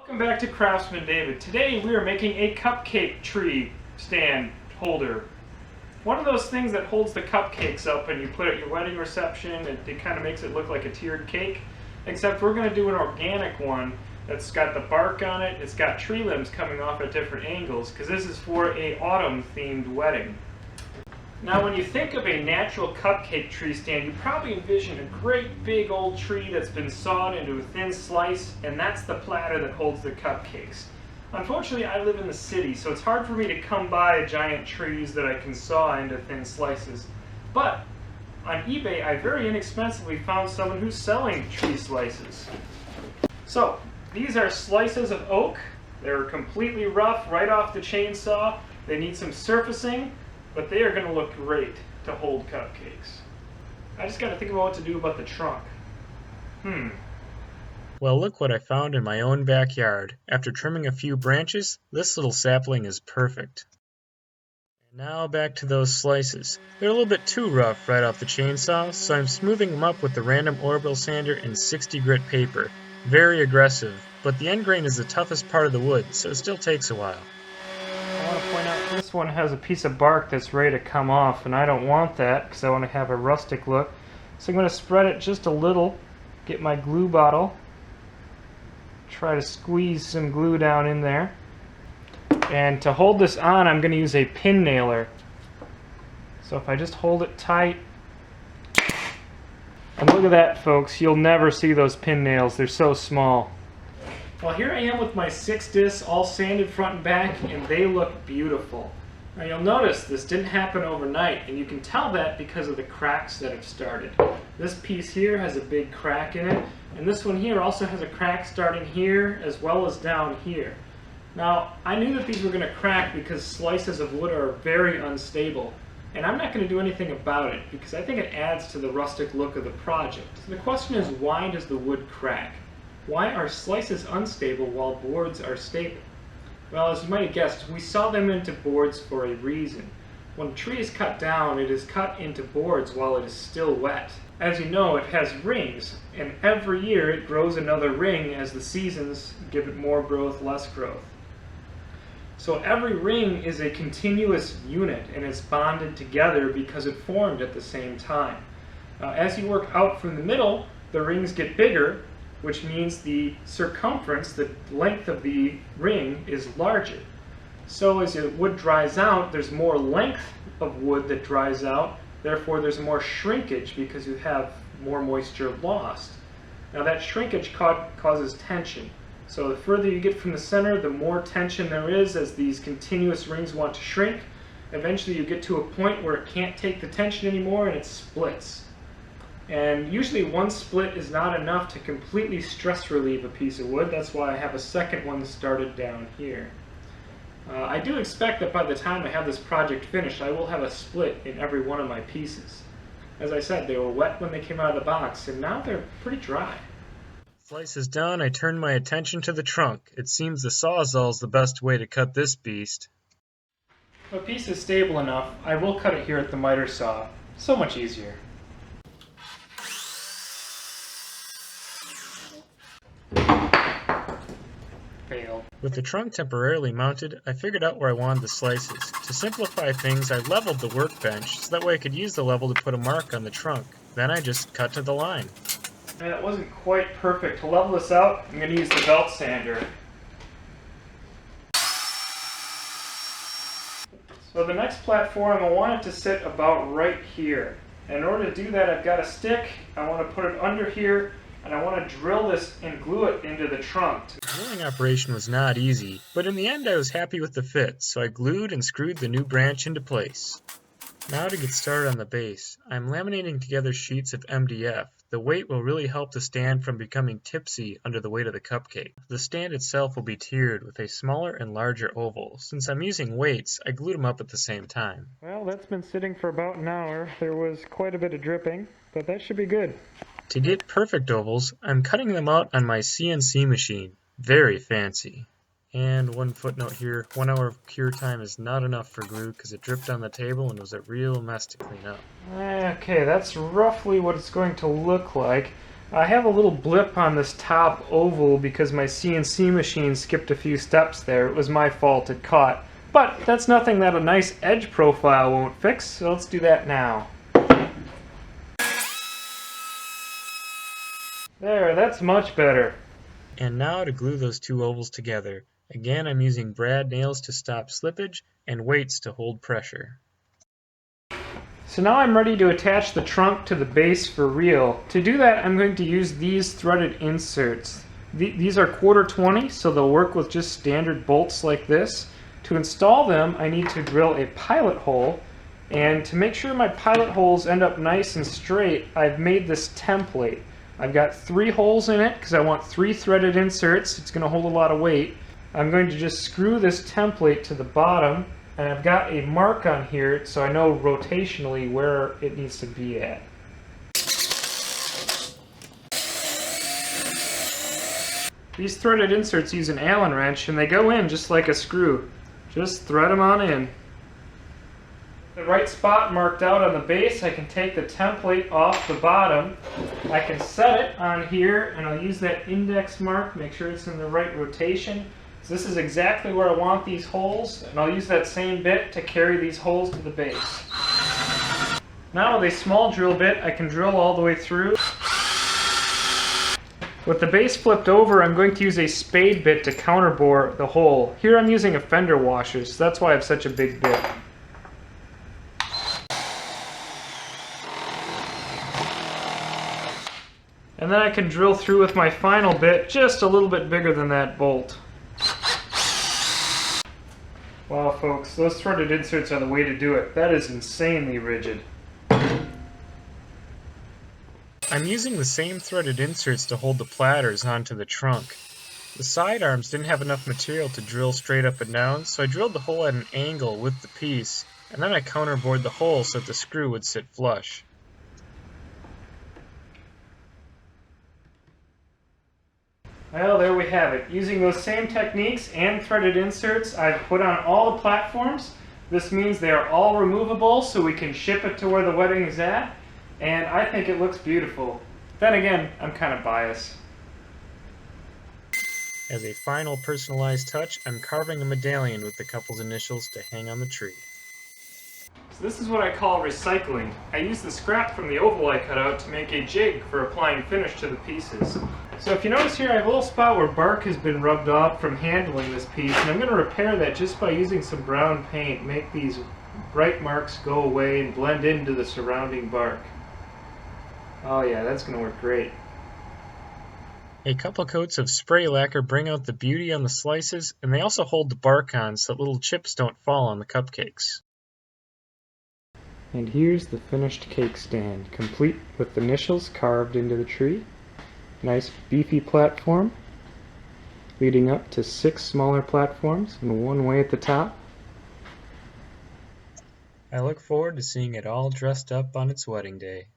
Welcome back to Craftsman David. Today we are making a cupcake tree stand holder. One of those things that holds the cupcakes up and you put at your wedding reception, and it kind of makes it look like a tiered cake. Except we're going to do an organic one that's got the bark on it, it's got tree limbs coming off at different angles, because this is for a autumn themed wedding. Now when you think of a natural cupcake tree stand, you probably envision a great big old tree that's been sawed into a thin slice, and that's the platter that holds the cupcakes. Unfortunately, I live in the city, so it's hard for me to come by giant trees that I can saw into thin slices. But on eBay, I very inexpensively found someone who's selling tree slices. So these are slices of oak. They're completely rough right off the chainsaw. They need some surfacing, but they are going to look great to hold cupcakes. I just got to think about what to do about the trunk. Well, look what I found in my own backyard. After trimming a few branches, this little sapling is perfect. And now back to those slices. They're a little bit too rough right off the chainsaw, so I'm smoothing them up with the random orbital sander and 60 grit paper. Very aggressive, but the end grain is the toughest part of the wood, so it still takes a while. I want to point out this one has a piece of bark that's ready to come off, and I don't want that because I want to have a rustic look. So I'm going to spread it just a little, get my glue bottle, try to squeeze some glue down in there. And to hold this on, I'm going to use a pin nailer. So if I just hold it tight, and look at that, folks, you'll never see those pin nails, they're so small. Well, here I am with my 6 discs all sanded front and back, and they look beautiful. Now you'll notice this didn't happen overnight, and you can tell that because of the cracks that have started. This piece here has a big crack in it, and this one here also has a crack starting here as well as down here. Now, I knew that these were going to crack because slices of wood are very unstable, and I'm not going to do anything about it because I think it adds to the rustic look of the project. So the question is, why does the wood crack? Why are slices unstable while boards are stable? Well, as you might have guessed, we saw them into boards for a reason. When a tree is cut down, it is cut into boards while it is still wet. As you know, it has rings, and every year it grows another ring as the seasons give it more growth, less growth. So every ring is a continuous unit, and it's bonded together because it formed at the same time. As you work out from the middle, the rings get bigger, which means the circumference, the length of the ring, is larger. So as the wood dries out, there's more length of wood that dries out, therefore there's more shrinkage because you have more moisture lost. Now that shrinkage causes tension. So the further you get from the center, the more tension there is as these continuous rings want to shrink. Eventually you get to a point where it can't take the tension anymore and it splits. And usually one split is not enough to completely stress relieve a piece of wood. That's why I have a second one started down here. I do expect that by the time I have this project finished, I will have a split in every one of my pieces. As I said, they were wet when they came out of the box, and now they're pretty dry. Slice is done, I turn my attention to the trunk. It seems the Sawzall is the best way to cut this beast. If a piece is stable enough, I will cut it here at the miter saw. So much easier. Failed. With the trunk temporarily mounted, I figured out where I wanted the slices. To simplify things, I leveled the workbench so that way I could use the level to put a mark on the trunk. Then I just cut to the line. That wasn't quite perfect. To level this out, I'm going to use the belt sander. So the next platform, I want it to sit about right here. And in order to do that, I've got a stick. I want to put it under here, and I want to drill this and glue it into the trunk. The drilling operation was not easy, but in the end I was happy with the fit, so I glued and screwed the new branch into place. Now to get started on the base, I'm laminating together sheets of MDF. The weight will really help the stand from becoming tipsy under the weight of the cupcake. The stand itself will be tiered with a smaller and larger oval. Since I'm using weights, I glued them up at the same time. Well, that's been sitting for about an hour. There was quite a bit of dripping, but that should be good. To get perfect ovals, I'm cutting them out on my CNC machine. Very fancy. And one footnote here, 1 hour of cure time is not enough for glue because it dripped on the table and was a real mess to clean up. Okay, that's roughly what it's going to look like. I have a little blip on this top oval because my CNC machine skipped a few steps there. It was my fault, it caught. But that's nothing that a nice edge profile won't fix, so let's do that now. There, that's much better. And now to glue those two ovals together. Again, I'm using brad nails to stop slippage and weights to hold pressure. So now I'm ready to attach the trunk to the base for real. To do that, I'm going to use these threaded inserts. These are 1/4 so they'll work with just standard bolts like this. To install them, I need to drill a pilot hole, and to make sure my pilot holes end up nice and straight, I've made this template. I've got 3 holes in it because I want 3 threaded inserts. It's going to hold a lot of weight. I'm going to just screw this template to the bottom, and I've got a mark on here so I know rotationally where it needs to be at. These threaded inserts use an Allen wrench and they go in just like a screw. Just thread them on in. The right spot marked out on the base, I can take the template off the bottom. I can set it on here and I'll use that index mark, make sure it's in the right rotation. So this is exactly where I want these holes, and I'll use that same bit to carry these holes to the base. Now with a small drill bit, I can drill all the way through. With the base flipped over, I'm going to use a spade bit to counterbore the hole. Here I'm using a fender washer, so that's why I have such a big bit. And then I can drill through with my final bit, just a little bit bigger than that bolt. Wow folks, those threaded inserts are the way to do it. That is insanely rigid. I'm using the same threaded inserts to hold the platters onto the trunk. The side arms didn't have enough material to drill straight up and down, so I drilled the hole at an angle with the piece, and then I counterbored the hole so that the screw would sit flush. Well, there we have it. Using those same techniques and threaded inserts, I've put on all the platforms. This means they are all removable, so we can ship it to where the wedding is at. And I think it looks beautiful. Then again, I'm kind of biased. As a final personalized touch, I'm carving a medallion with the couple's initials to hang on the tree. So this is what I call recycling. I use the scrap from the oval I cut out to make a jig for applying finish to the pieces. So if you notice here, I have a little spot where bark has been rubbed off from handling this piece, and I'm going to repair that just by using some brown paint, make these bright marks go away and blend into the surrounding bark. Oh yeah, that's going to work great. A couple coats of spray lacquer bring out the beauty on the slices, and they also hold the bark on so that little chips don't fall on the cupcakes. And here's the finished cake stand, complete with the initials carved into the tree. Nice beefy platform, leading up to 6 smaller platforms and 1 way at the top. I look forward to seeing it all dressed up on its wedding day.